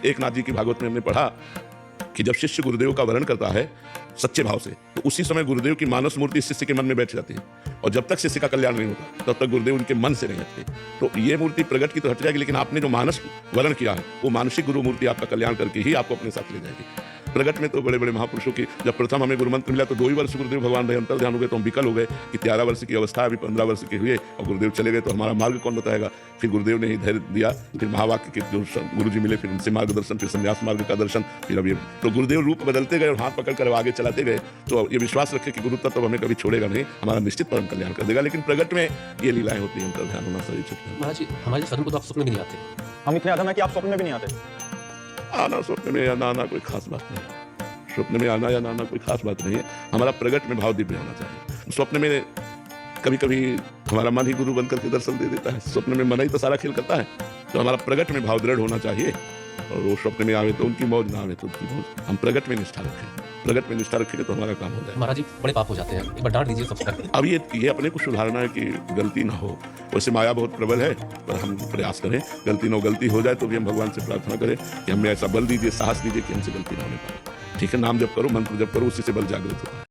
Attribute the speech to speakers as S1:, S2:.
S1: एकनाथ जी की भागवत में हमने पढ़ा कि जब शिष्य गुरुदेव का वरण करता है सच्चे भाव से, तो उसी समय गुरुदेव की मानस मूर्ति शिष्य के मन में बैठ जाती है, और जब तक शिष्य का कल्याण नहीं होता तब तक गुरुदेव उनके मन से नहीं हटते। तो ये मूर्ति प्रगट की तो हट जाएगी, लेकिन आपने जो मानस वरण किया है वो मानसिक गुरु मूर्ति आपका कल्याण करके ही आपको अपने साथ ले जाएगी। प्रगट में तो बड़े बड़े महापुरुषों की जब प्रथम हमें गुरुमंत्र मिला तो 2 ही वर्ष गुरुदेव भगवान रहे, अंतर ध्यान हो गए तो हम विकल हो गए कि 11 वर्ष की अवस्था, अभी 15 वर्ष के हुए और गुरुदेव चले गए, तो हमारा मार्ग कौन बताएगा। फिर गुरुदेव ने ही धैर्य दिया, फिर महावाक्य के जो गुरु जी मिले, फिर उनसे मार्गदर्शन, फिर संन्यास मार्ग का दर्शन, फिर अब ये तो गुरुदेव रूप बदलते गए और हाथ पकड़ कर आगे चलाते गए। तो ये विश्वास रखे कि गुरु तत्व हमें कभी छोड़ेगा नहीं, हमारा निश्चित परम कल्याण कर देगा। लेकिन प्रगट में ये लीलाएं होती हैं, अंतर ध्यान होना सही चाहिए।
S2: महाराज जी, हमारे सदन को तो आप स्वप्न भी नहीं आते।
S3: हम इतने अधम है कि आप स्वप्न में भी नहीं आते।
S1: आना स्वप्न में या ना आना कोई खास बात नहीं है। स्वप्न में आना या ना आना कोई खास बात नहीं है। हमारा प्रगट में भाव दिव्य होना चाहिए। स्वप्न में कभी कभी हमारा मन ही गुरु बनकर के दर्शन दे देता है, स्वप्न में मन ही तो सारा खेल करता है। तो हमारा प्रगट में भाव दृढ़ होना चाहिए, और वो स्वप्न में आवे तो उनकी मौज, ना आवे तो उनकी मौज। हम प्रगट में निष्ठा रखें, प्रगट में निष्ठा रखेंगे तो हमारा काम हो जाएगा।
S2: महाराज जी, बड़े पाप हो जाते हैं, एक बार डांट दीजिए सबसे।
S1: अब ये अपने को सुधारना है कि गलती ना हो। वैसे माया बहुत प्रबल है, पर हम प्रयास करें गलती ना हो। गलती हो जाए तो भी हम भगवान से प्रार्थना करें कि हमें ऐसा बल दीजिए, साहस दीजिए कि हमसे गलती ना होने पाए। ठीक है, नाम जप करो, मंत्र जप करो, उसी से बल जागृत होता है।